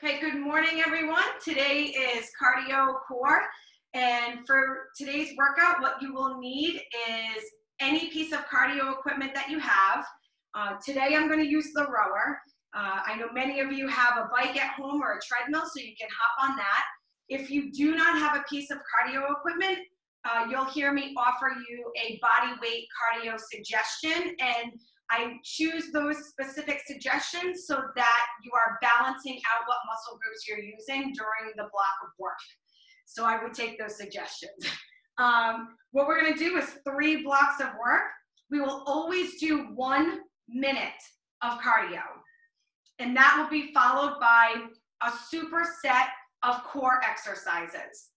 Okay, good morning everyone. Today is cardio core, and for today's workout what you will need is any piece of cardio equipment that you have. Today I'm going to use the rower. I know many of you have a bike at home or a treadmill, so you can hop on that. If you do not have a piece of cardio equipment, you'll hear me offer you a body weight cardio suggestion, and I choose those specific suggestions so that you are balancing out what muscle groups you're using during the block of work. So I would take those suggestions. What we're going to do is 3 blocks of work. We will always do 1 minute of cardio, and that will be followed by a superset of core exercises.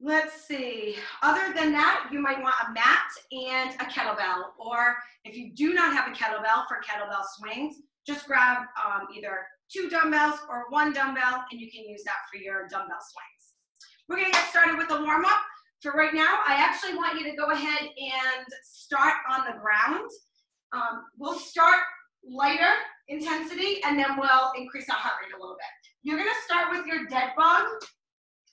Let's see, other than that, you might want a mat and a kettlebell, or if you do not have a kettlebell for kettlebell swings, just grab either 2 dumbbells or 1 dumbbell, and you can use that for your dumbbell swings. We're gonna get started with the warm up. For right now, I actually want you to go ahead and start on the ground. We'll start lighter intensity, and then we'll increase our heart rate a little bit. You're gonna start with your dead bug.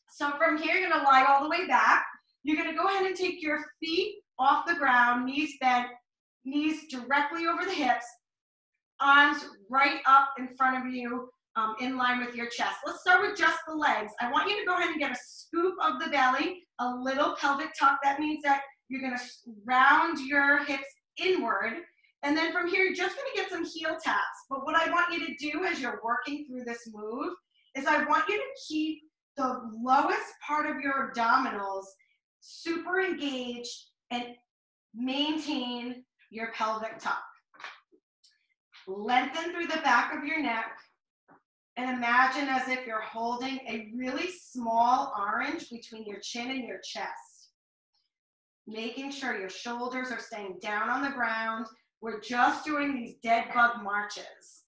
So from here, you're gonna lie all the way back. You're gonna go ahead and take your feet off the ground, knees bent, knees directly over the hips, arms right up in front of you, in line with your chest. Let's start with just the legs. I want you to go ahead and get a scoop of the belly, a little pelvic tuck. That means that you're gonna round your hips inward. And then from here, you're just gonna get some heel taps. But what I want you to do as you're working through this move is I want you to keep the lowest part of your abdominals super engaged and maintain your pelvic tuck. Lengthen through the back of your neck and imagine as if you're holding a really small orange between your chin and your chest. Making sure your shoulders are staying down on the ground. We're just doing these dead bug marches.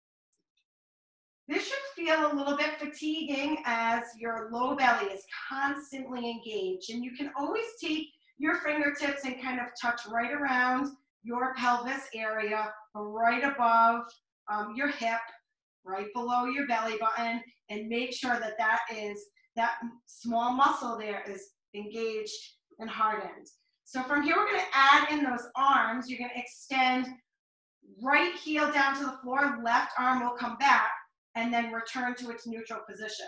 This should feel a little bit fatiguing as your low belly is constantly engaged, and you can always take your fingertips and kind of touch right around your pelvis area, right above your hip, right below your belly button, and make sure that that small muscle there is engaged and hardened. So from here, we're going to add in those arms. You're going to extend right heel down to the floor, left arm will come back, and then return to its neutral position.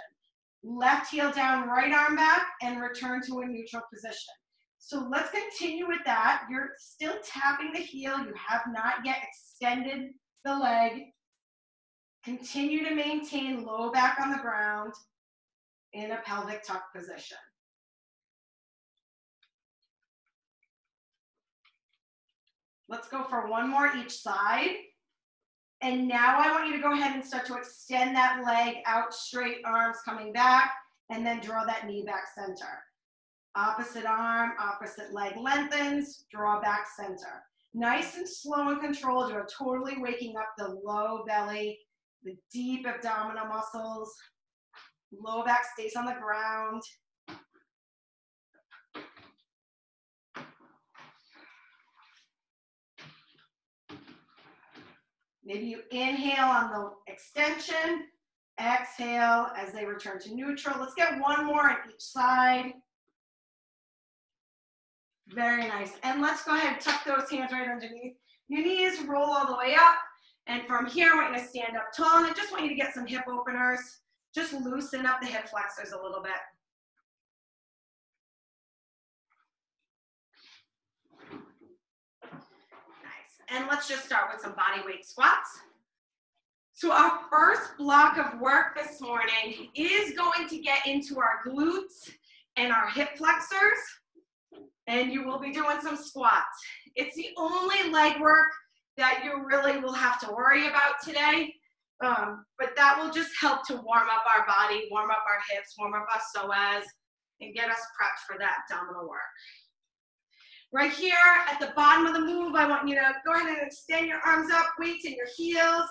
Left heel down, right arm back, and return to a neutral position. So let's continue with that. You're still tapping the heel. You have not yet extended the leg. Continue to maintain low back on the ground in a pelvic tuck position. Let's go for 1 more each side. And now I want you to go ahead and start to extend that leg out straight, arms coming back, and then draw that knee back center. Opposite arm, opposite leg lengthens, draw back center. Nice and slow and controlled. You're totally waking up the low belly, the deep abdominal muscles. Low back stays on the ground. Maybe you inhale on the extension, exhale as they return to neutral. Let's get 1 more on each side. Very nice. And let's go ahead and tuck those hands right underneath your knees, roll all the way up. And from here, we're going to stand up tall. And I just want you to get some hip openers. Just loosen up the hip flexors a little bit. And let's just start with some body weight squats. So our first block of work this morning is going to get into our glutes and our hip flexors, and you will be doing some squats. It's the only leg work that you really will have to worry about today, but that will just help to warm up our body, warm up our hips, warm up our psoas, and get us prepped for that abdominal work. Right here at the bottom of the move, I want you to go ahead and extend your arms up, weights in your heels,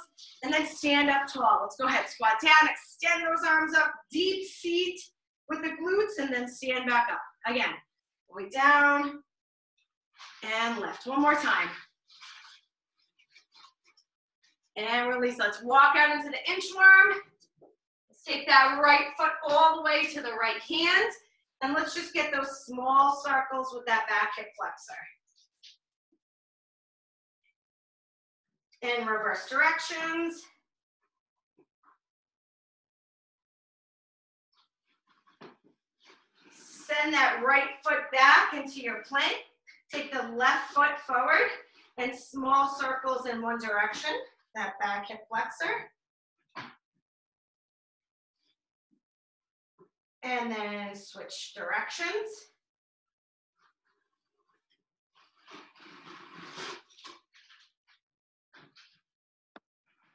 and then stand up tall. Let's go ahead, squat down, extend those arms up, deep seat with the glutes, and then stand back up. Again, way down and lift. 1 more time. And release. Let's walk out into the inchworm. Let's take that right foot all the way to the right hand. And let's just get those small circles with that back hip flexor. In reverse directions. Send that right foot back into your plank. Take the left foot forward and small circles in one direction, that back hip flexor. And then switch directions.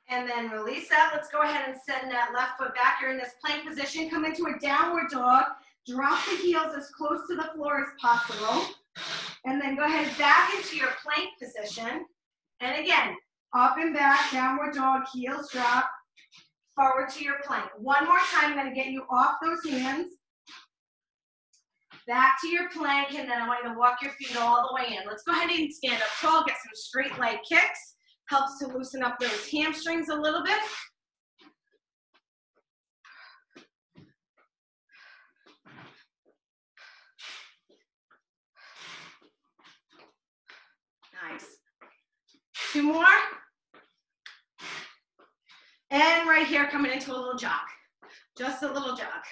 And then release that. Let's go ahead and send that left foot back. You're in this plank position. Come into a downward dog. Drop the heels as close to the floor as possible. And then go ahead back into your plank position. And again, up and back, downward dog, heels drop, forward to your plank. One more time, I'm going to get you off those hands. Back to your plank, and then I want you to walk your feet all the way in. Let's go ahead and stand up tall, get some straight leg kicks. Helps to loosen up those hamstrings a little bit. Nice. Two more. And right here, coming into a little jog. Just a little jog.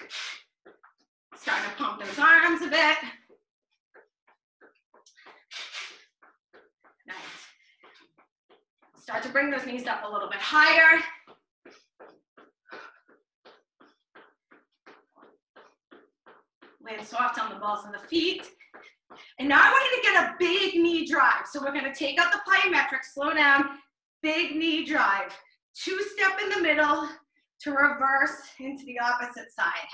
Starting to pump those arms a bit. Nice. Start to bring those knees up a little bit higher. Land soft on the balls of the feet. And now I want you to get a big knee drive. So we're going to take out the plyometric, slow down, big knee drive. Two-step in the middle to reverse into the opposite side.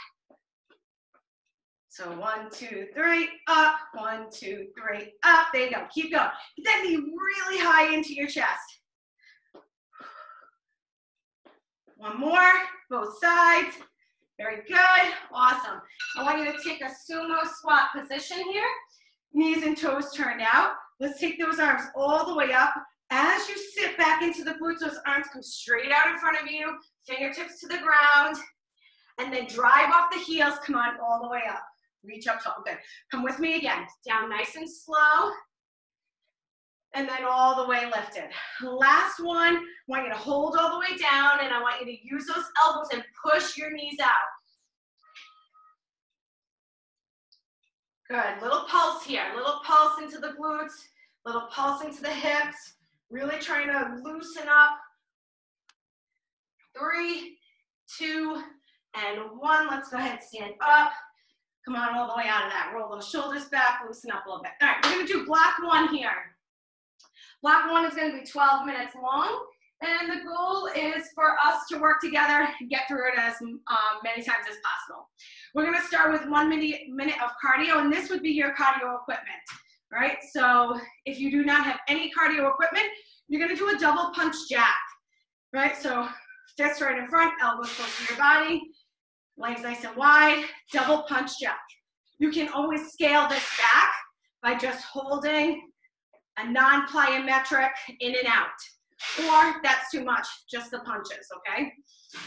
So 1, 2, 3, up, 1, 2, 3, up. There you go. Keep going. Get that knee really high into your chest. One more, both sides. Very good. Awesome. I want you to take a sumo squat position here. Knees and toes turned out. Let's take those arms all the way up. As you sit back into the glutes, those arms come straight out in front of you, fingertips to the ground, and then drive off the heels. Come on, all the way up. Reach up tall. Good. Come with me again. Down nice and slow. And then all the way lifted. Last one, I want you to hold all the way down, and I want you to use those elbows and push your knees out. Good, little pulse here, little pulse into the glutes, little pulse into the hips, really trying to loosen up. 3, 2, and 1. Let's go ahead and stand up. Come on, all the way out of that. Roll those shoulders back, loosen up a little bit. All right, we're gonna do block 1 here. Block 1 is gonna be 12 minutes long, and the goal is for us to work together and get through it as many times as possible. We're gonna start with 1 minute of cardio, and this would be your cardio equipment, right? So if you do not have any cardio equipment, you're gonna do a double punch jack, right? So fists right in front, elbows close to your body, legs nice and wide, double punch jack. You can always scale this back by just holding a non-plyometric in and out. Or that's too much, just the punches, okay?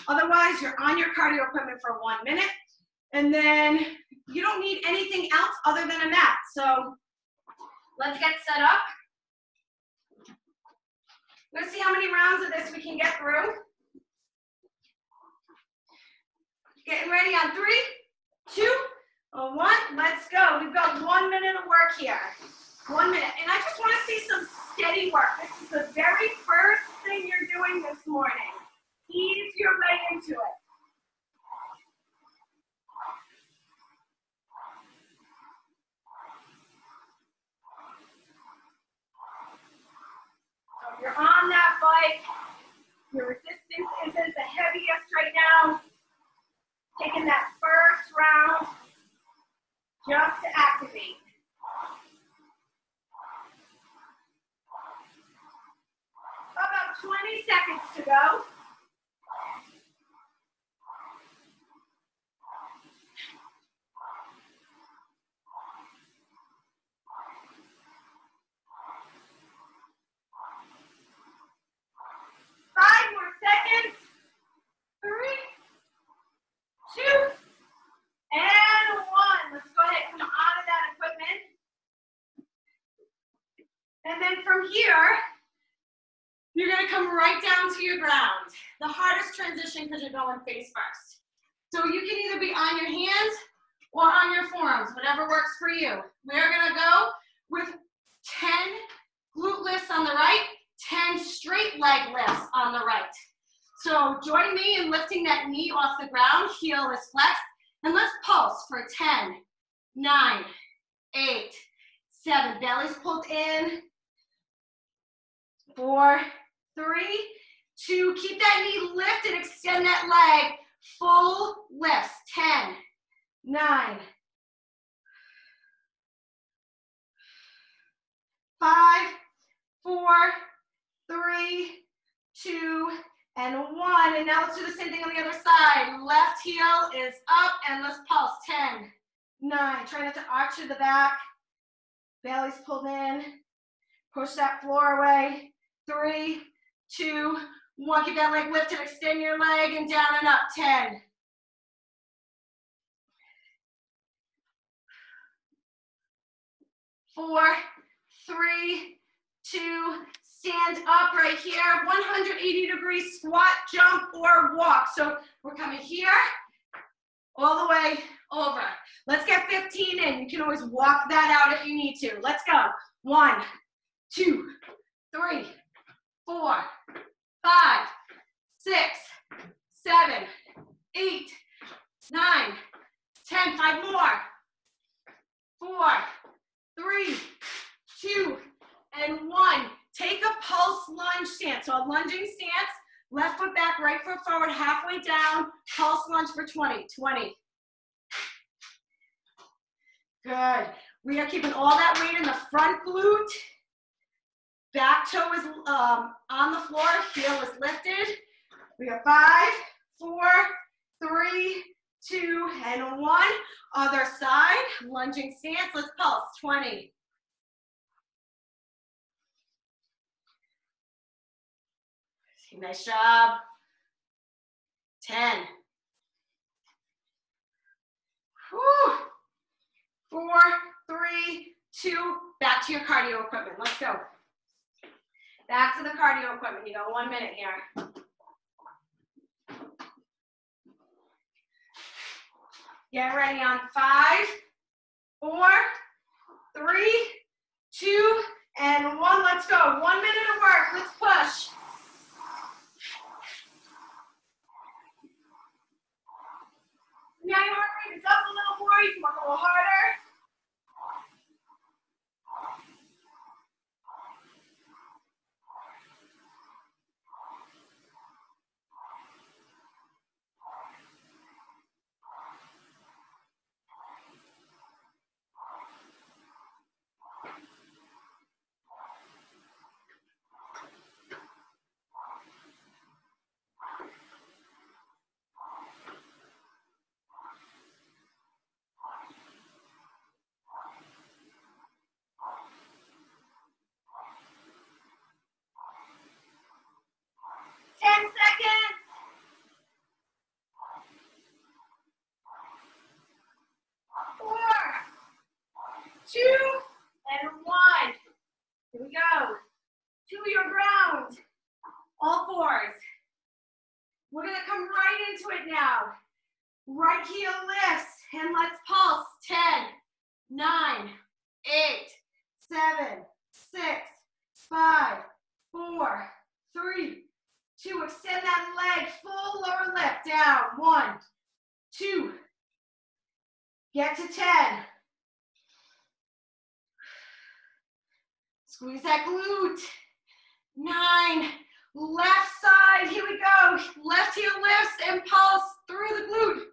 Otherwise, you're on your cardio equipment for 1 minute, and then you don't need anything else other than a mat. So let's get set up. Let's see how many rounds of this we can get through. Getting ready on 3, 2, 1. Let's go. We've got 1 minute of work here. 1 minute. And I just want to see some steady work. This is the very first thing you're doing this morning. Ease your way into it. So if you're on that bike, your resistance isn't the heaviest right now. Taking that first round just to activate. About 20 seconds to go. Five come right down to your ground. The hardest transition because you're going face first. So you can either be on your hands or on your forearms, whatever works for you. We're gonna go with 10 glute lifts on the right, 10 straight leg lifts on the right. So join me in lifting that knee off the ground, heel is flexed, and let's pulse for 10, 9, 8, 7, belly's pulled in, 4, 3, 2, keep that knee lifted, extend that leg, full lifts, 10, 9, 5, 4, 3, 2, and 1. And now let's do the same thing on the other side. Left heel is up, and let's pulse, 10, 9, try not to arch to the back, belly's pulled in, push that floor away, 3, 2, 1, keep that leg lifted, extend your leg, and down and up, 10. 4, 3, 2, stand up right here, 180-degree squat, jump, or walk. So we're coming here, all the way over. Let's get 15 in. You can always walk that out if you need to. Let's go. 1, 2, 3, 4, 5, 6, 7, 8, 9, 10. 5 more. 4, 3, 2, and 1. Take a pulse lunge stance. So a lunging stance, left foot back, right foot forward, halfway down, pulse lunge for 20. 20. Good. We are keeping all that weight in the front glute. Back toe is on the floor, heel is lifted. We got 5, 4, 3, 2, and 1. Other side, lunging stance, let's pulse, 20. Nice job. 10. Whew. 4, 3, 2, back to your cardio equipment. Let's go. Back to the cardio equipment. You got 1 minute here. Get ready on 5, 4, 3, 2, and 1. Let's go. 1 minute of work. Let's push. Now your heart rate is up a little more. You can work a little harder. All fours. We're gonna come right into it now. Right heel lifts, and let's pulse. 10, 9, 8, 7, 6, 5, 4, 3, 2. Extend that leg, full lower lift, down. 1, 2. Get to 10. Squeeze that glute. 9. Left side, here we go. Left heel lifts and pulse through the glute.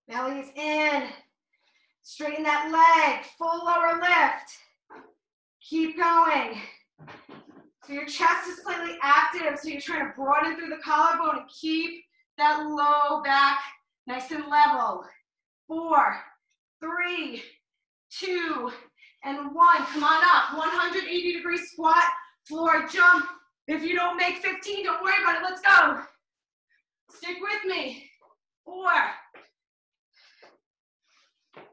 Belly's in. Straighten that leg, full lower lift. Keep going. So your chest is slightly active, so you're trying to broaden through the collarbone and keep that low back nice and level. 4, 3, 2, and 1. Come on up. 180-degree squat, floor jump. If you don't make 15, don't worry about it. Let's go. Stick with me. 4, 3,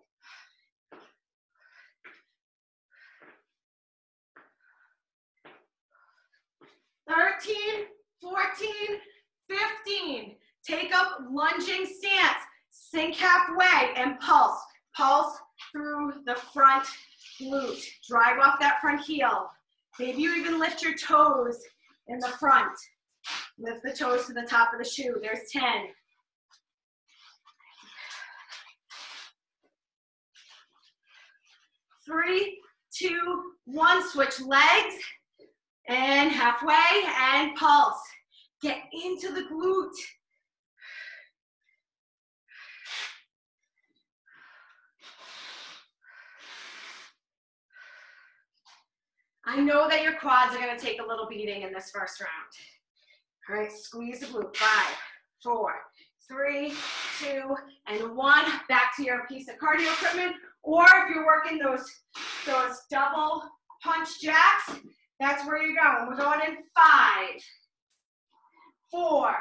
13, 14, 15. Take up lunging stance. Sink halfway and pulse. Pulse through the front glute. Drive off that front heel. Maybe you even lift your toes in the front. Lift the toes to the top of the shoe. There's 10. 3, 2, 1. Switch legs and halfway and pulse. Get into the glute. I know that your quads are going to take a little beating in this first round. All right, squeeze the glute. 5, 4, 3, 2, and 1. Back to your piece of cardio equipment. Or if you're working those double punch jacks, that's where you're going. We're going in 5, 4,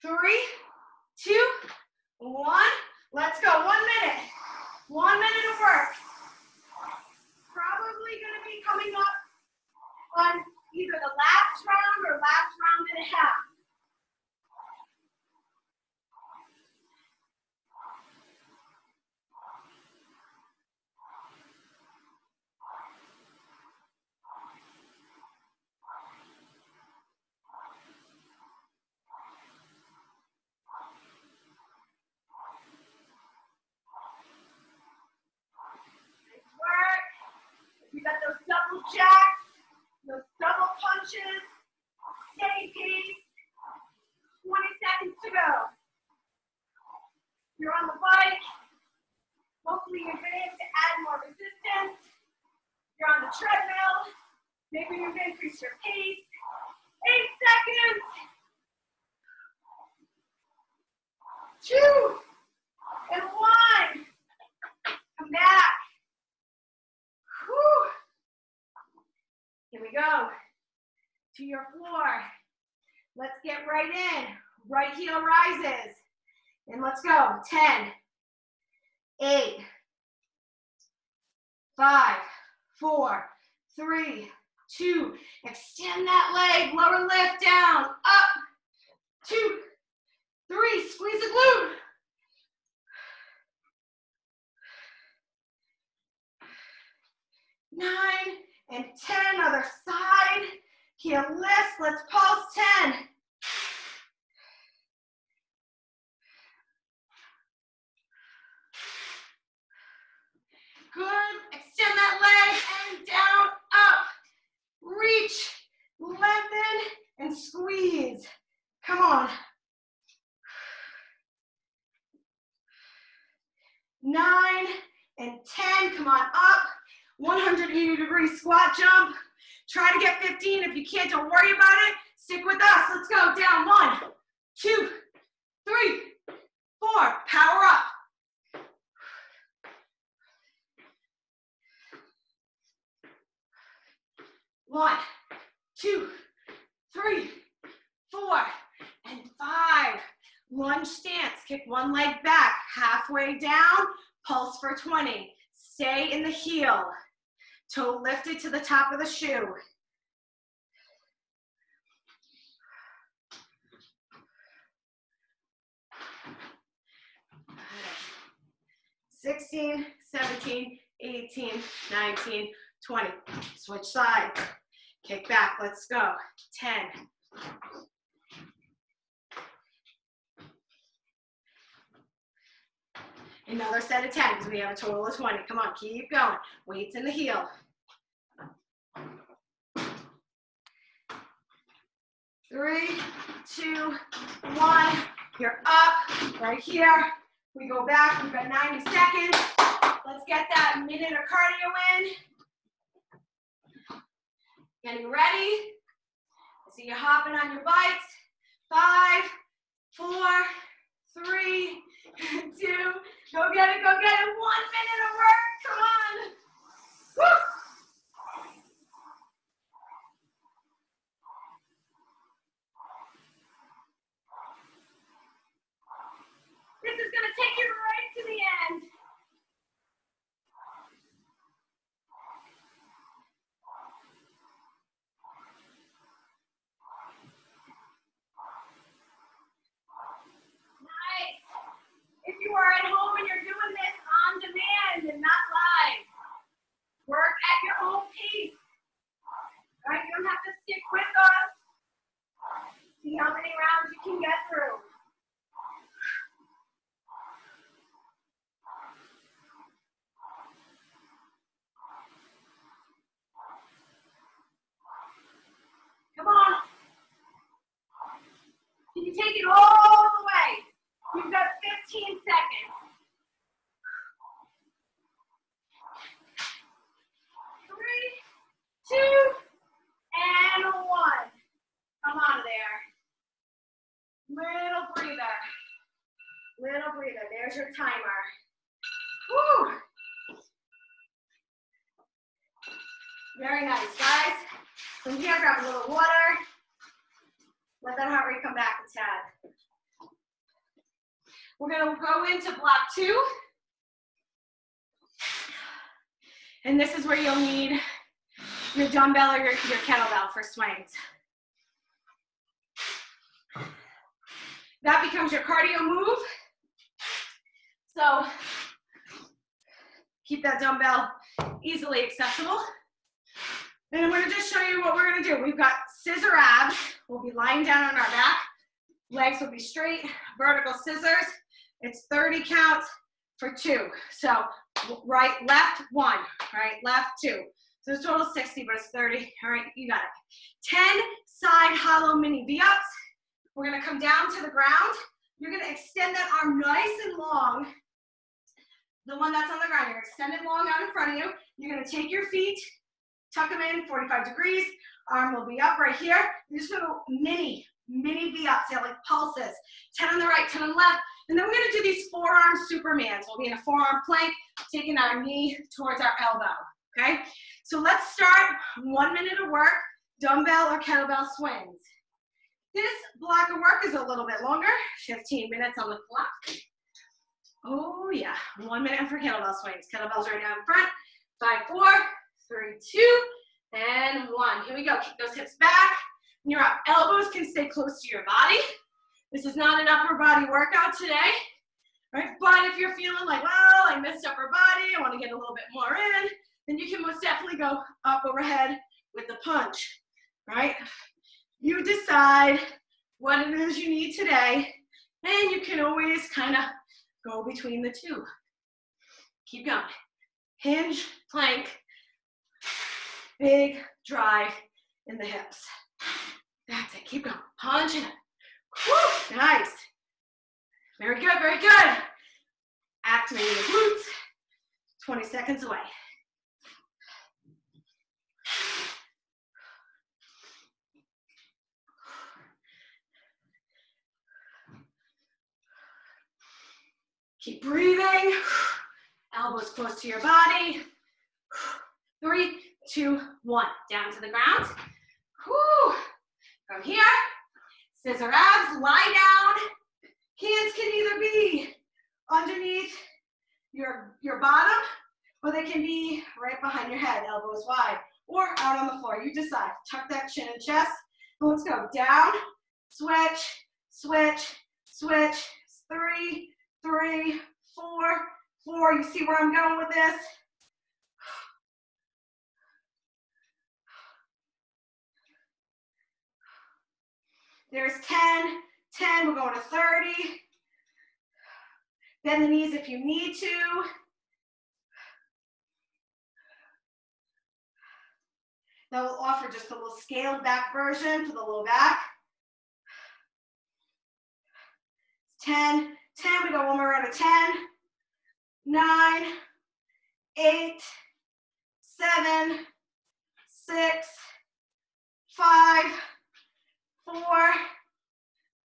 3, 2, 1. Let's go. 1 minute. 1 minute of work. Probably going to be coming up on either the last round or last round and a half. You got those double jacks, those double punches, steady pace, 20 seconds to go. You're on the bike, hopefully you've been able to add more resistance. You're on the treadmill, maybe you've increased your pace. 8 seconds. 2 and 1. Come back. Whew. Here we go. To your floor. Let's get right in. Right heel rises. And let's go. 10, 8, 5, 4, 3, 2. Extend that leg. Lower lift down. Up. 2, 3. Squeeze the glute. 9 and 10, other side. Heel lifts, let's pulse. 10. Good, extend that leg and down, up. Reach, lengthen, and squeeze. Come on. 9 and 10, come on up. 180-degree squat jump. Try to get 15. If you can't, don't worry about it. Stick with us. Let's go. Down. 1, 2, 3, 4. Power up. 1, 2, 3, 4, and 5. Lunge stance. Kick one leg back. Halfway down. Pulse for 20. Stay in the heel. Toe lifted to the top of the shoe. 16, 17, 18, 19, 20. Switch sides. Kick back. Let's go. 10. Another set of 10 because we have a total of 20. Come on, keep going. Weights in the heel. 3, 2, 1. You're up. Right here. We go back. We've got 90 seconds. Let's get that minute of cardio in. Getting ready. I see you hopping on your bikes. 5, 4, 3, 2. Go get it, go get it. 1 minute of work. Come on. Woo. This is going to take you right to the end. pace. Right? You don't have to stick with us. See how many rounds you can get through. Come on. Can you take it all the way? You've got 15 seconds. 3, 2, and 1. Come on there. Little breather. Little breather. There's your timer. Woo! Very nice, guys. From here, grab a little water. Let that heart rate come back a tad. We're going to go into block 2. And this is where you'll need your dumbbell or your kettlebell for swings. That becomes your cardio move. So keep that dumbbell easily accessible. And I'm going to just show you what we're going to do. We've got scissor abs. We'll be lying down on our back. Legs will be straight, vertical scissors. It's 30 counts for 2. So right, left, 1. Right, left, 2. So it's total 60, but it's 30. All right, you got it. 10 side hollow mini V-ups. We're going to come down to the ground. You're going to extend that arm nice and long. The one that's on the ground, you're going to extend it long out in front of you. You're going to take your feet, tuck them in 45 degrees. Arm will be up right here. You're just going to go mini V-ups. They're like pulses. 10 on the right, 10 on the left. And then we're going to do these forearm supermans. We'll be in a forearm plank, taking our knee towards our elbow. Okay? So let's start 1 minute of work, dumbbell or kettlebell swings. This block of work is a little bit longer, 15 minutes on the clock. Oh yeah, 1 minute for kettlebell swings. Kettlebells right now in front. 5, 4, 3, 2, and 1. Here we go. Keep those hips back. And your elbows can stay close to your body. This is not an upper body workout today, right? But if you're feeling like, well, I missed upper body, I want to get a little bit more in, then you can most definitely go up overhead with the punch, right? You decide what it is you need today, and you can always kind of go between the two. Keep going. Hinge, plank, big drive in the hips. That's it. Keep going. Punch it. Woo, nice. Very good, very good. Activating the glutes. 20 seconds away. Keep breathing. Elbows close to your body. 3, 2, 1. Down to the ground. Woo. From here, scissor abs, lie down. Hands can either be underneath your bottom, or they can be right behind your head, elbows wide, or out on the floor. You decide. Tuck that chin and chest. And let's go. Down, switch, switch, switch. 3, 3, 4, 4. You see where I'm going with this? There's 10, 10, we're going to 30. Bend the knees if you need to. That will offer just a little scaled back version for the low back. 10, 10, we go one more round of 10. 9, 8, 7, 6, 5, 4,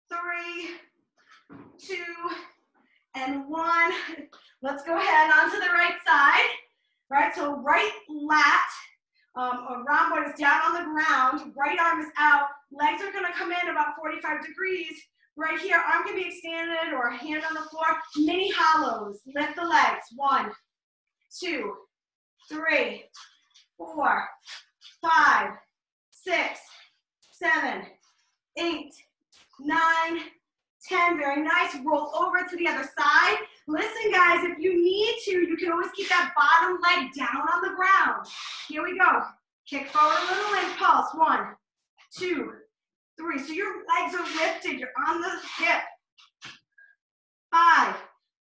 3, 2, and 1. Let's go ahead onto the right side. Right, so right lat or rhomboid is down on the ground. Right arm is out. Legs are going to come in about 45 degrees. Right here, arm can be extended or hand on the floor. Mini hollows. Lift the legs. 1, 2, 3, 4, 5, 6, 7, 8, 9, 10, very nice. Roll over to the other side. Listen, guys, if you need to, you can always keep that bottom leg down on the ground. Here we go. Kick forward a little and pulse. 1, 2, 3. So your legs are lifted. You're on the hip. 5,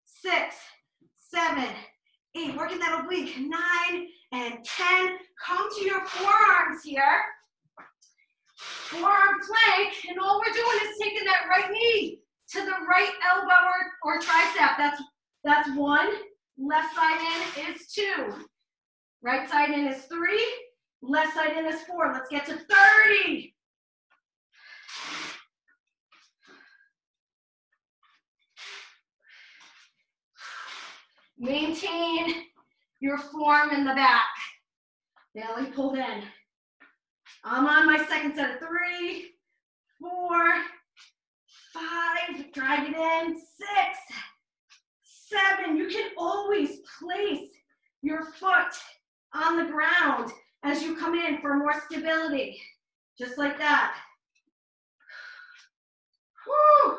6, 7, 8. Working that oblique. 9 and 10. Come to your forearms here. Forearm plank. And all we're doing is taking that right knee to the right elbow or tricep. That's 1. Left side in is 2. Right side in is 3. Left side in is 4. Let's get to 30. Maintain your form in the back. Belly pulled in. I'm on my second set of 3, 4, 5. Drag it in. 6, 7. You can always place your foot on the ground as you come in for more stability. Just like that. Whew.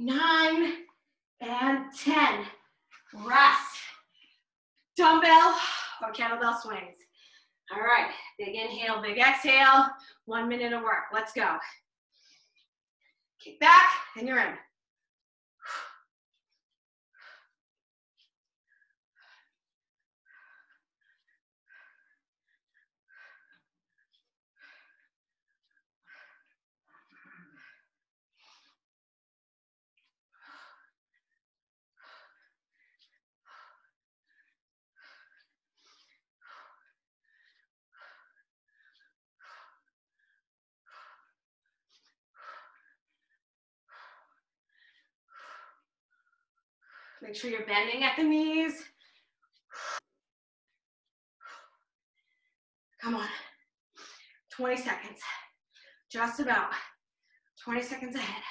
9 and 10. Rest. Dumbbell or kettlebell swings. All right, big inhale, big exhale. 1 minute of work. Let's go. Kick back and you're in. Make sure you're bending at the knees. Come on. 20 seconds. Just about. 20 seconds ahead.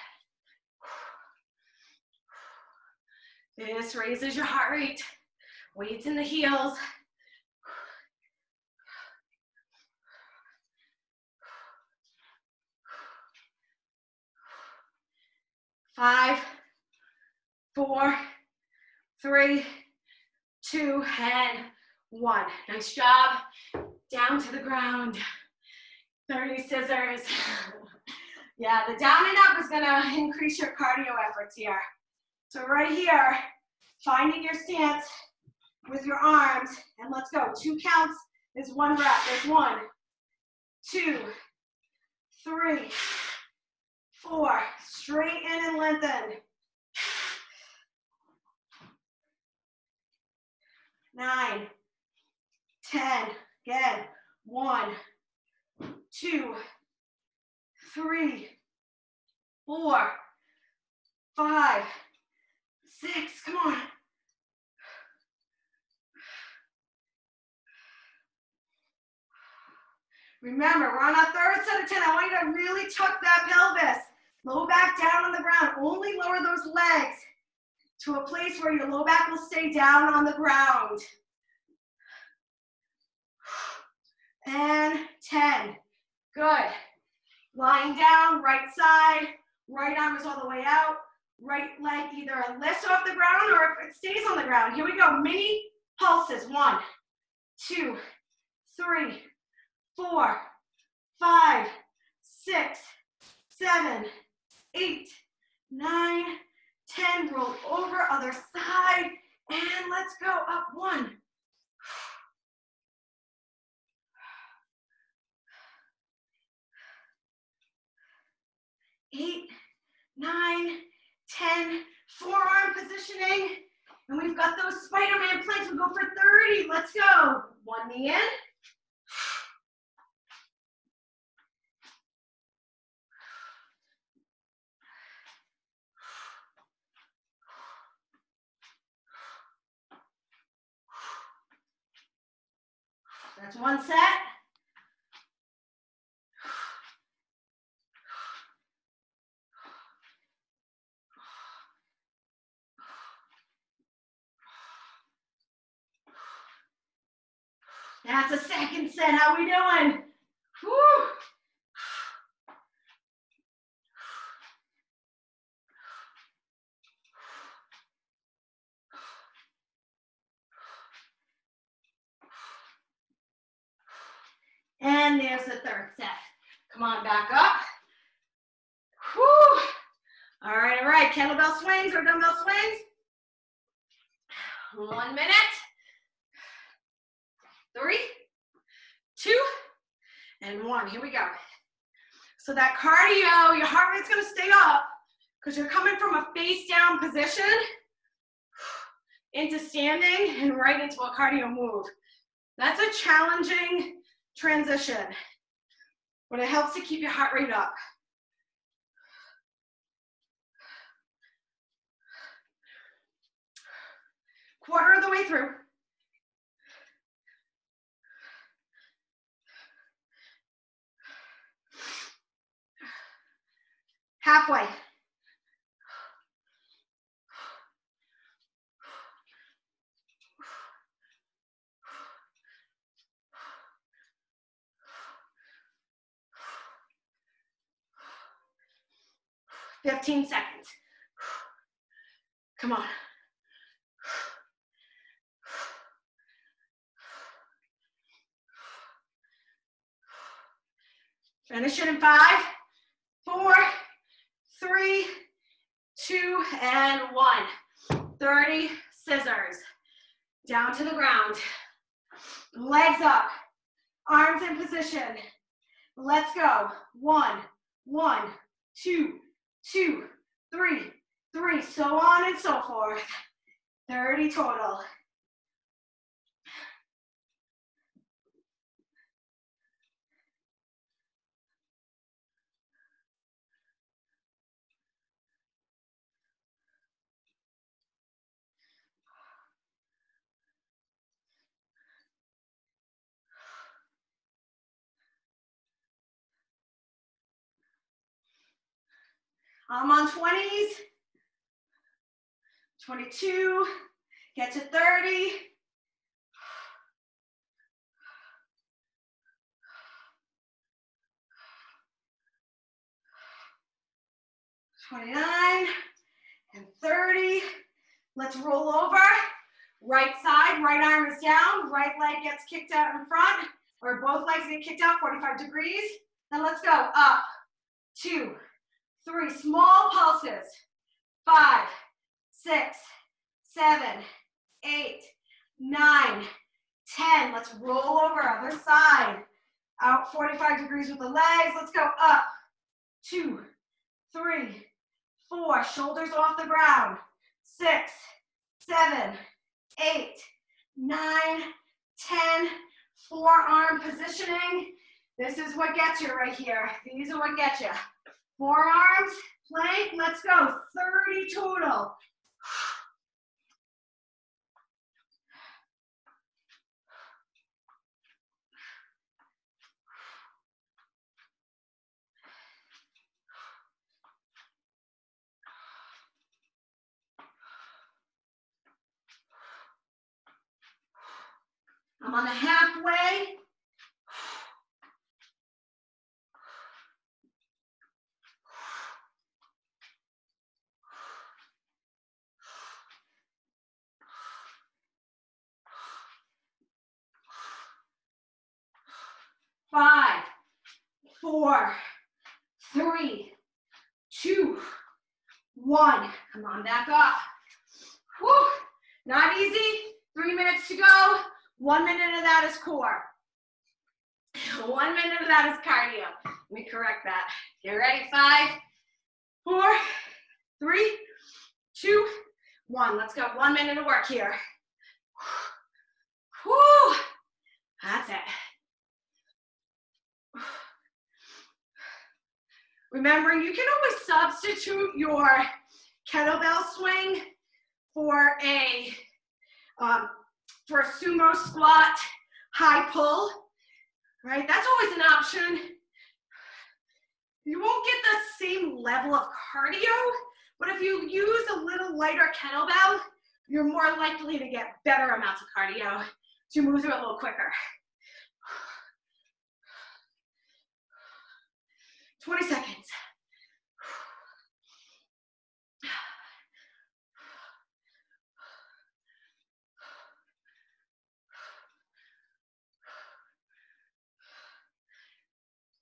This raises your heart rate. Weights in the heels. 5, 4, 3, 2, and 1. Nice job. Down to the ground. 30 scissors. Yeah, the down and up is gonna increase your cardio efforts here. So right here, finding your stance with your arms, and let's go. 2 counts is 1 rep. There's 1, 2, 3, 4. Straighten and lengthen. 9, 10. Again. 1, 2, 3, 4, 5, 6. Come on. Remember, we're on our third set of 10. I want you to really tuck that pelvis. Low back down on the ground. Only lower those legs to a place where your low back will stay down on the ground. And 10. Good. Lying down, right side. Right arm is all the way out. Right leg either lifts off the ground or if it stays on the ground. Here we go. Mini pulses. 1, 2, 3, 4, 5, 6, 7, 8, 9, 10. Roll over, other side. And let's go up. 1. 8, 9, 10. Forearm positioning. And we've got those Spider-Man planks. We'll go for 30. Let's go. 1 knee in. That's 1 set. That's a second set. How we doing? Woo. And there's the third set. Come on, back up. Whew. All right. Kettlebell swings or dumbbell swings. 1 minute. 3, 2, and 1. Here we go. So that cardio, your heart rate's gonna stay up because you're coming from a face down position into standing and right into a cardio move. That's a challenging transition, but it helps to keep your heart rate up. Quarter of the way through. Halfway. Fifteen seconds. Come on. Finish it in 5, 4, 3, 2, and 1. 30 scissors. Down to the ground. Legs up. Arms in position. Let's go. 1, 1, 2, 2, 3, 3. So on and so forth. 30 total. I'm on 20s, 22, get to 30. 29 and 30. Let's roll over. Right side, right arm is down, right leg gets kicked out in front, or both legs get kicked out 45 degrees. Then let's go up, 2, 3, small pulses, 5, 6, 7, 8, 9, 10. Let's roll over, other side. Out 45 degrees with the legs. Let's go up, 2, 3, 4, shoulders off the ground, 6, 7, 8, 9, 10, forearm positioning. This is what gets you right here. These are what get you. Forearms, plank, let's go. 30 total. I'm on the halfway. Five, 4, 3, 2, 1. Come on, back up. Whew. Not easy. 3 minutes to go. 1 minute of that is core. 1 minute of that is cardio. Let me correct that. Get ready. 5, 4, 3, 2, 1. Let's go. 1 minute of work here. Whew. That's it. Remember, you can always substitute your kettlebell swing for a sumo squat high pull, right? That's always an option. You won't get the same level of cardio, but if you use a little lighter kettlebell, you're more likely to get better amounts of cardio to move through it a little quicker. 20 seconds.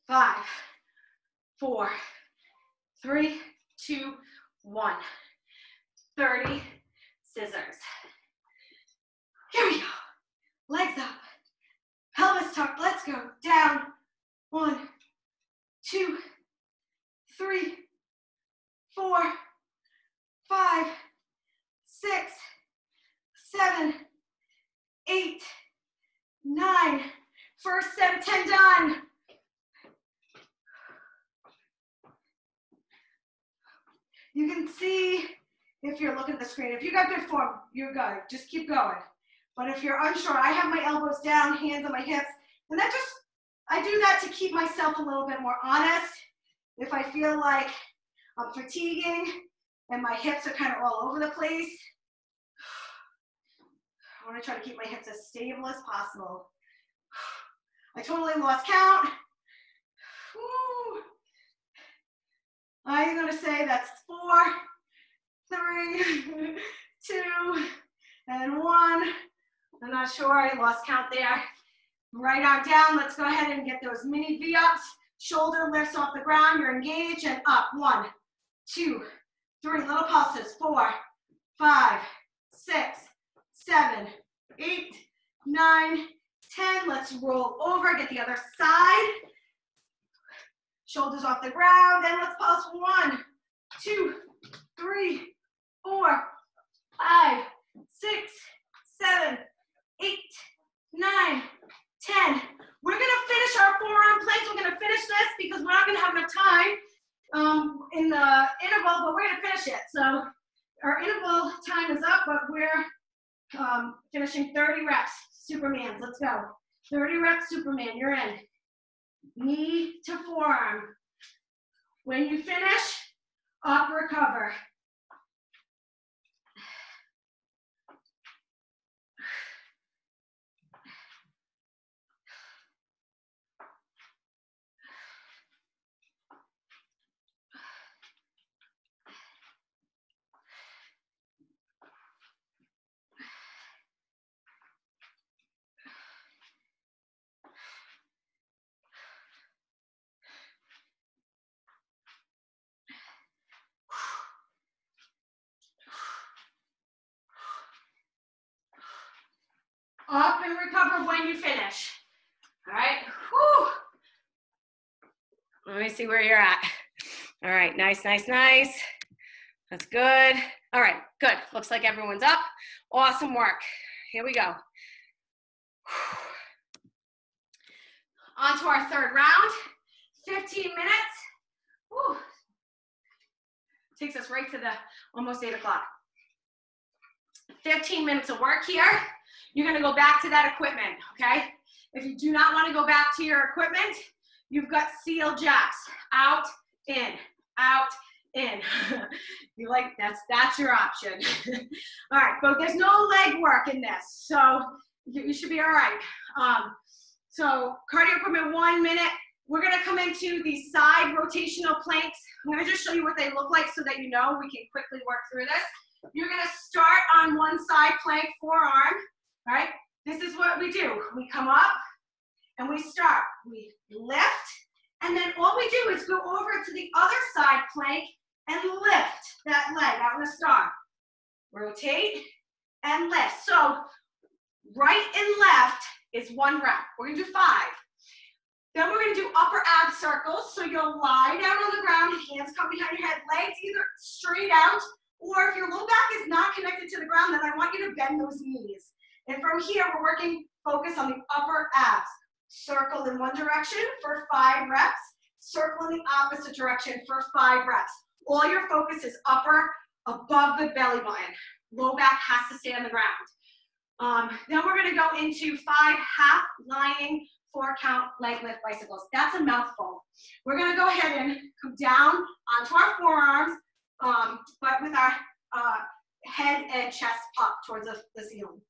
5, 4, 3, 2, 1. 30 scissors. Here we go. Legs up. Pelvis tucked. Let's go. Down. 1, 2, 3, 4, 5, 6, 7, 8, 9. First set of 10 done. You can see if you're looking at the screen. If you got good form, you're good. Just keep going. But if you're unsure, I have my elbows down, hands on my hips, and I do that to keep myself a little bit more honest. If I feel like I'm fatiguing and my hips are kind of all over the place, I want to try to keep my hips as stable as possible. I totally lost count. Woo. I'm going to say that's 4, 3, 2, and 1. I'm not sure, I lost count there. Right arm down, let's go ahead and get those mini V-ups. Shoulder lifts off the ground, you're engaged, and up. 1, 2, 3, little pulses. 4, 5, 6, 7, 8, 9, 10. Let's roll over, get the other side. Shoulders off the ground, and let's pulse. 1, 2, 3, 4, 5, 6, 7, 8, 9, 10. We're gonna finish our forearm planks. We're gonna finish this because we're not gonna have enough time in the interval, but we're gonna finish it. So our interval time is up, but we're finishing 30 reps. Supermans, let's go. 30 reps, Superman, you're in. Knee to forearm. When you finish, up, recover. Up and recover when you finish. All right. Whew. Let me see where you're at. All right. Nice, nice, nice. That's good. All right. Good. Looks like everyone's up. Awesome work. Here we go. On to our third round. 15 minutes. Whew. Takes us right to the almost 8 o'clock. 15 minutes of work here. You're gonna go back to that equipment, okay? If you do not wanna go back to your equipment, you've got seal jacks. Out, in, out, in. You like, that's your option. All right, but there's no leg work in this, so you should be all right. So cardio equipment, 1 minute. We're gonna come into the side rotational planks. I'm gonna just show you what they look like so that you know we can quickly work through this. You're gonna start on one side plank, forearm. All right, this is what we do. We come up and we start. We lift, and then all we do is go over to the other side plank and lift that leg out in the start. Rotate and lift. So right and left is 1 rep. We're gonna do 5. Then we're gonna do upper ab circles. So you'll lie down on the ground, hands come behind your head, legs either straight out, or if your low back is not connected to the ground, then I want you to bend those knees. And from here, we're working, focus on the upper abs. Circle in one direction for 5 reps. Circle in the opposite direction for 5 reps. All your focus is upper, above the belly button. Low back has to stay on the ground. Then we're gonna go into 5 half lying 4 count leg lift bicycles. That's a mouthful. We're gonna go ahead and come down onto our forearms, but with our head and chest up towards the ceiling.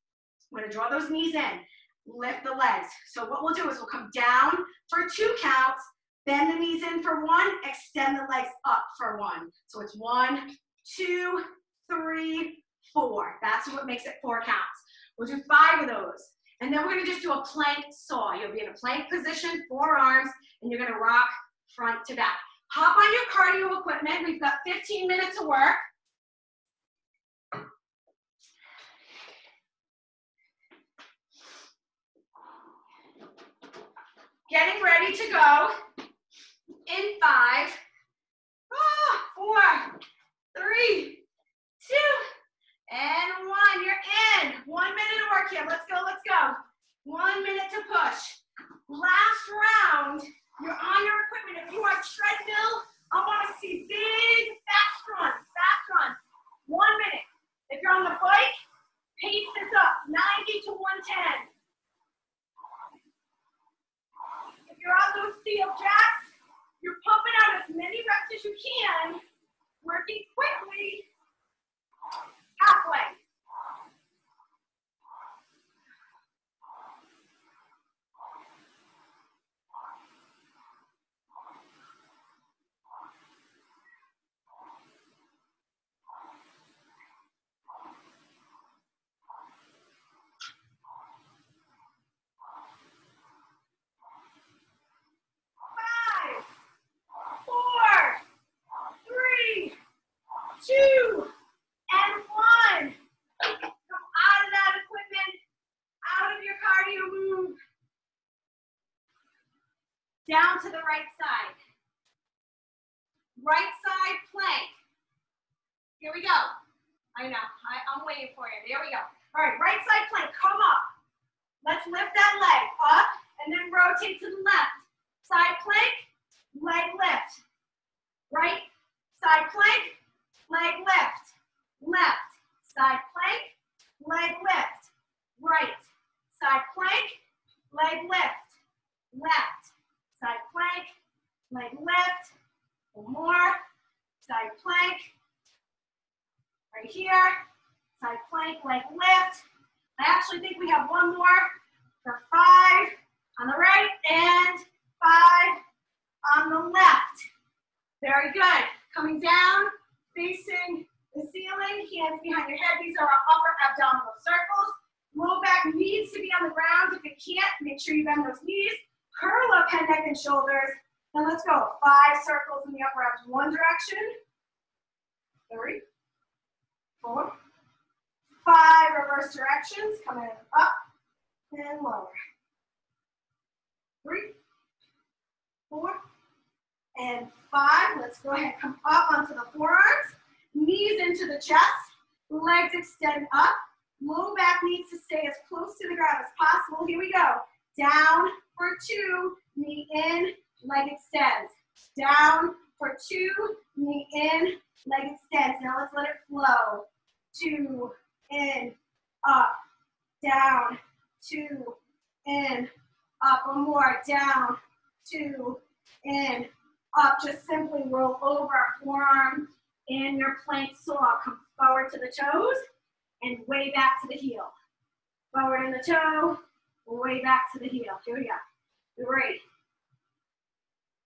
We're gonna draw those knees in, lift the legs. So what we'll do is we'll come down for 2 counts, Bend the knees in for 1, extend the legs up for 1. So it's 1, 2, 3, 4. That's what makes it 4 counts. We'll do 5 of those. And then we're gonna just do a plank saw. You'll be in a plank position, forearms, and you're gonna rock front to back. Hop on your cardio equipment. We've got 15 minutes of work. Getting ready to go in 5, 4, 3, 2, and 1. You're in. 1 minute of work here. Let's go, let's go. 1 minute to push. Last round, you're on your equipment. If you are treadmill, I want to see big, fast runs, fast runs. 1 minute. If you're on the bike, pace this up, 90 to 110. If you're on those steel jacks, you're pumping out as many reps as you can, working quickly, halfway. Down to the right side. Right side plank. Here we go. I know, I'm waiting for you. There we go. All right, right side plank, come up. Let's lift that leg up and then rotate to the left. Side plank, leg lift. Right, side plank, leg lift. Left, side plank, leg lift. Right, side plank, leg lift. Left. Side plank, leg lift, one more, side plank, right here, side plank, leg lift. I actually think we have one more for 5 on the right and 5 on the left. Very good. Coming down, facing the ceiling, hands behind your head. These are our upper abdominal circles. Low back needs to be on the ground. If it can't, make sure you bend those knees. Curl up head, neck, and shoulders. And let's go. 5 circles in the upper abs, one direction. 3, 4, 5 reverse directions. Coming up and lower. 3, 4, and 5. Let's go ahead. Come up onto the forearms. Knees into the chest. Legs extend up. Low back needs to stay as close to the ground as possible. Here we go. Down for 2, knee in, leg extends. Down for 2, knee in, leg extends. Now let's let it flow. 2, in, up, down, 2, in, up. One more, down, 2, in, up. Just simply roll over our forearm in your plank saw. Come forward to the toes and way back to the heel. Forward in the toe, way back to the heel. Here we go. 3,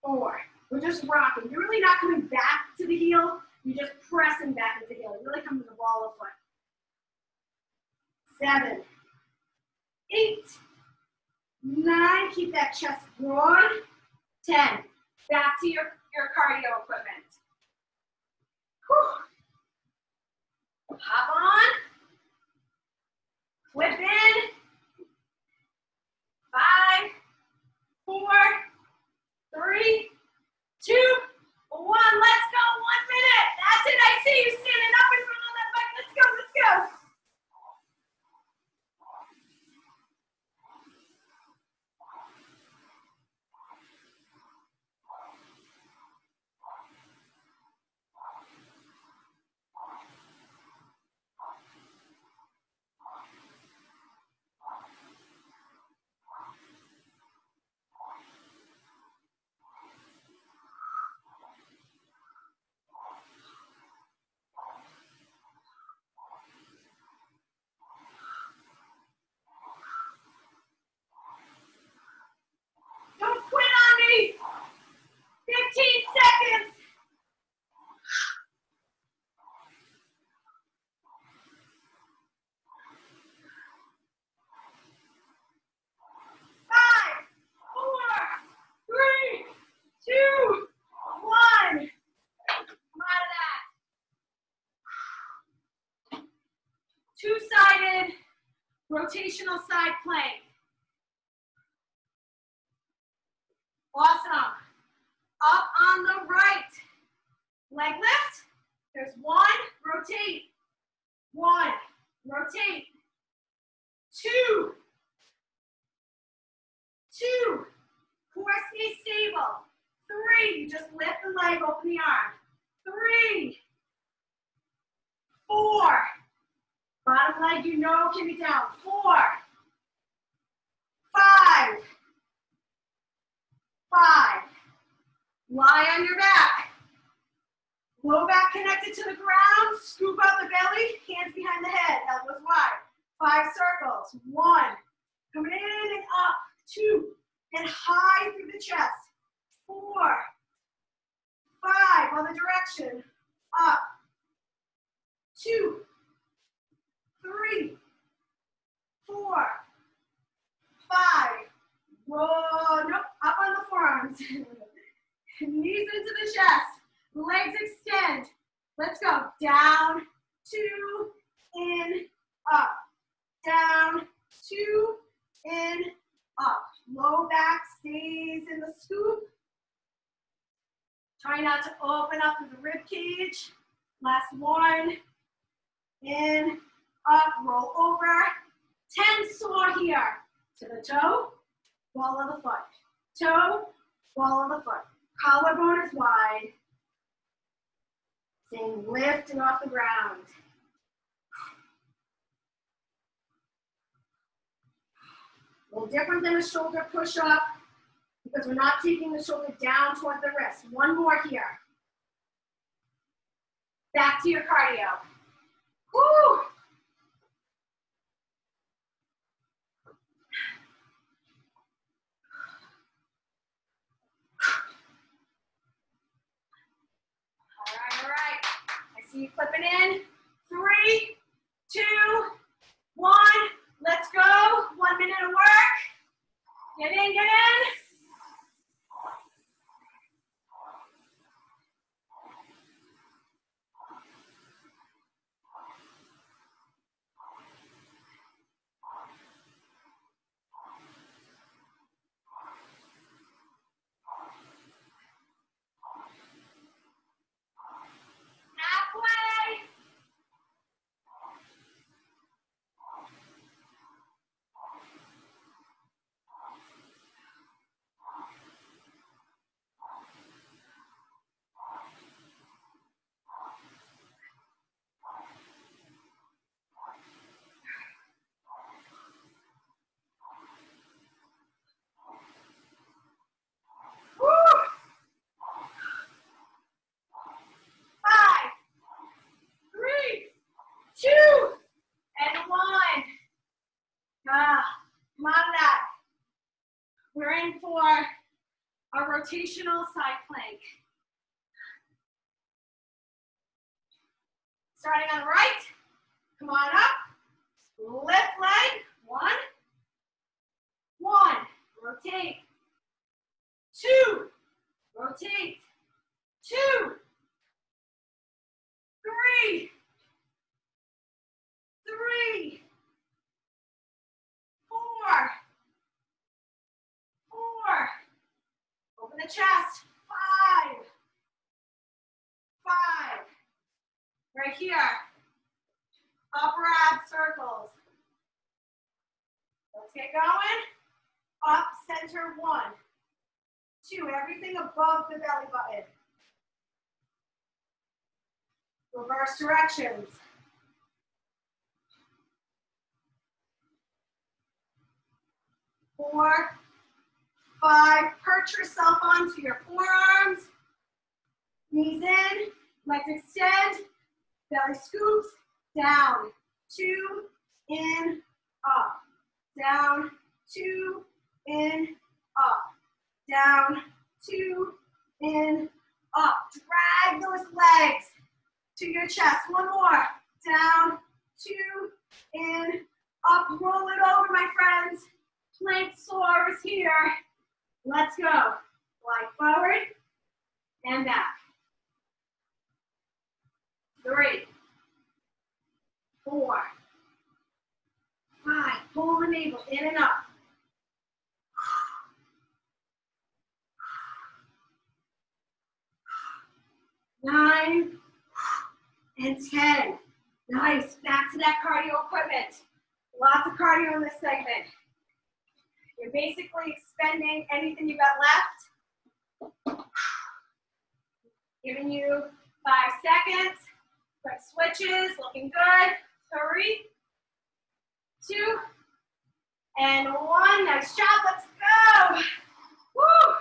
4. We're just rocking. You're really not coming back to the heel. You're just pressing back into the heel. You're really coming to the ball of foot. 7, 8, 9. Keep that chest broad. 10. Back to your cardio equipment. Whew. Hop on. Flip in. 5, 4, 3, 2, 1. Let's go. 1 minute. That's it. I see you standing up in front of that bike. Let's go. Let's go. Two-sided rotational side plank. Awesome. Up on the right. Leg lift. There's one, rotate. One, rotate. Two. Two. Core stay stable. Three. You just lift the leg, open the arm. Three. Four. Bottom leg, you know, can be down. Four. Five. Five. Lie on your back. Low back connected to the ground. Scoop out the belly. Hands behind the head. Elbows wide. 5 circles. 1. Coming in and up. 2. And high through the chest. 4. 5. Other direction. Up. 2. 3. 4. 5. Whoa. Nope. Up on the forearms. Knees into the chest. Legs extend. Let's go. Down, 2, in, up. Down, 2, in, up. Low back stays in the scoop. Try not to open up through the rib cage. Last one. In, up, roll over. 10 soar here. To the toe, ball of the foot. Toe, ball of the foot. Collarbone is wide. Staying lifted off the ground. A little different than a shoulder push-up because we're not taking the shoulder down toward the wrist. One more here. Back to your cardio. Woo! All right. I see you clipping in. 3, 2, 1. Let's go. 1 minute of work. Get in, get in. Halfway. Woo. 5, 3, 2, and 1. Come on, that. We're in for a rotational side plank. Starting on the right. Come on up. Lift leg. 1. 1. Rotate. 2. Rotate. 2. 3. 3. 4. 4. Open the chest. 5. 5. Right here. Upper ab circles. Let's get going. Up, center, 1. 2. Everything above the belly button. Reverse directions. 4, 5. Perch yourself onto your forearms. Knees in, legs extend, belly scoops, down, 2, in, up, down, 2, in, up, down, 2, in, up. Drag those legs to your chest. One more, down, 2, in, up. Roll it over, my friends. Plank soar is here. Let's go. Glide forward and back. 3, 4, Pull the navel in and up. 9 and 10. Nice. Back to that cardio equipment. Lots of cardio in this segment. You're basically expending anything you got left. Giving you 5 seconds. Quick switches. Looking good. 3, 2, and 1. Nice job. Let's go. Woo!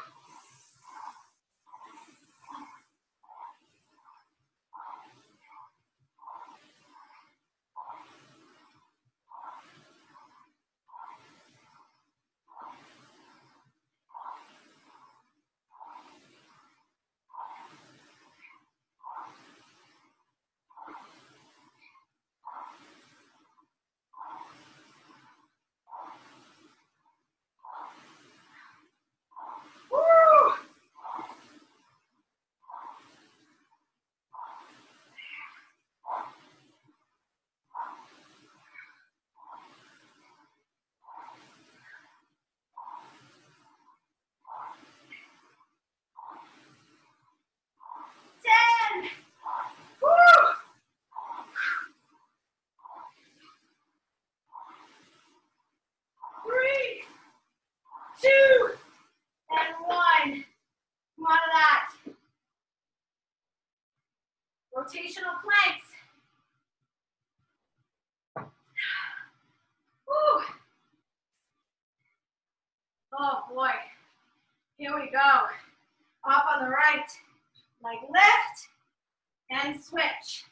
Rotational planks. Woo. Oh boy. Here we go. Up on the right. Leg lift and switch.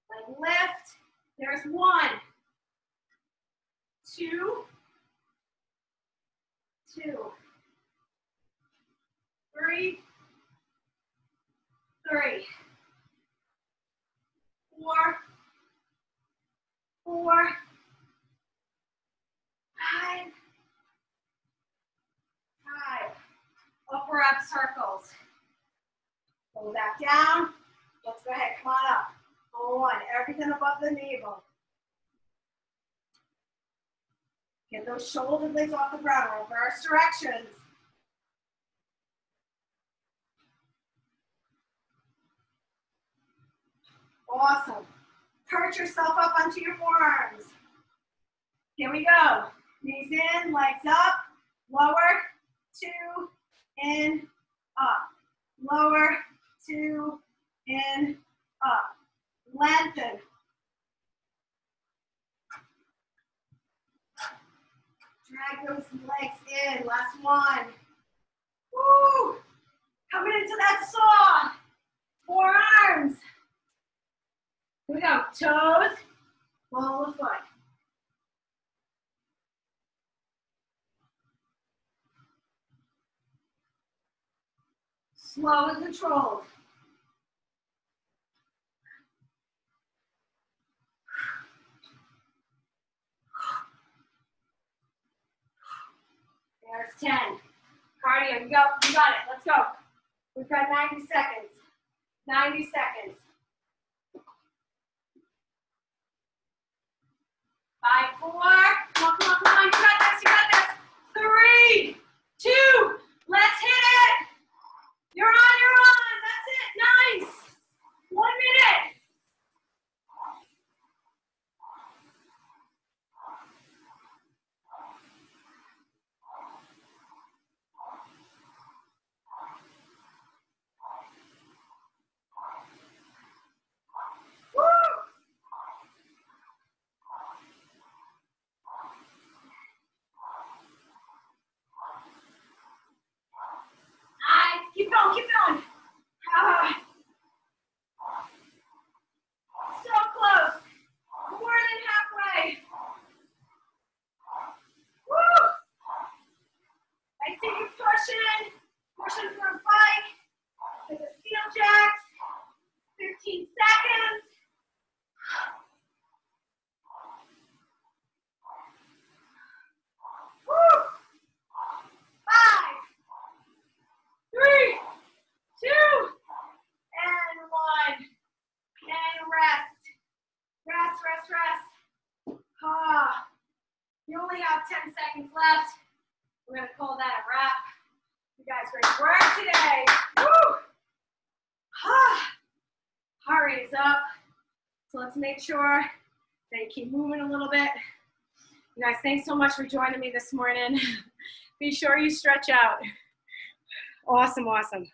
Leg lift. There's 1, 2, 2, 3, 3. 4, 4, 5, 5. Upper ab circles. Go back down. Let's go ahead. Come on up. 1. Everything above the navel. Get those shoulder blades off the ground. Reverse directions. Awesome. Perch yourself up onto your forearms. Here we go. Knees in, legs up, lower, 2, in, up. Lower, 2, in, up. Lengthen. Drag those legs in. Last one. Woo! Coming into that saw. Forearms. Here we go. Toes. Ball of foot. Slow and controlled. There's 10. Cardio, you got it. Let's go. We've got 90 seconds. 90 seconds. 5, 4. Come on, come on, come on. You got this, you got this. 3, 2. Let's hit it. You're on, you're on. That's it. Nice. 1 minute. Keep going, keep going. So close. More than halfway. Woo! I see you pushing. Pushing for a bike. To the steel jacks. 15 seconds. Woo! 5, 3, 2, and 1. And rest. Rest, rest, rest. Ah. You only have 10 seconds left. We're gonna call that a wrap. You guys great work today. Woo! Heart rate is up. So let's make sure that you keep moving a little bit. You guys, thanks so much for joining me this morning. Be sure you stretch out. Awesome, awesome.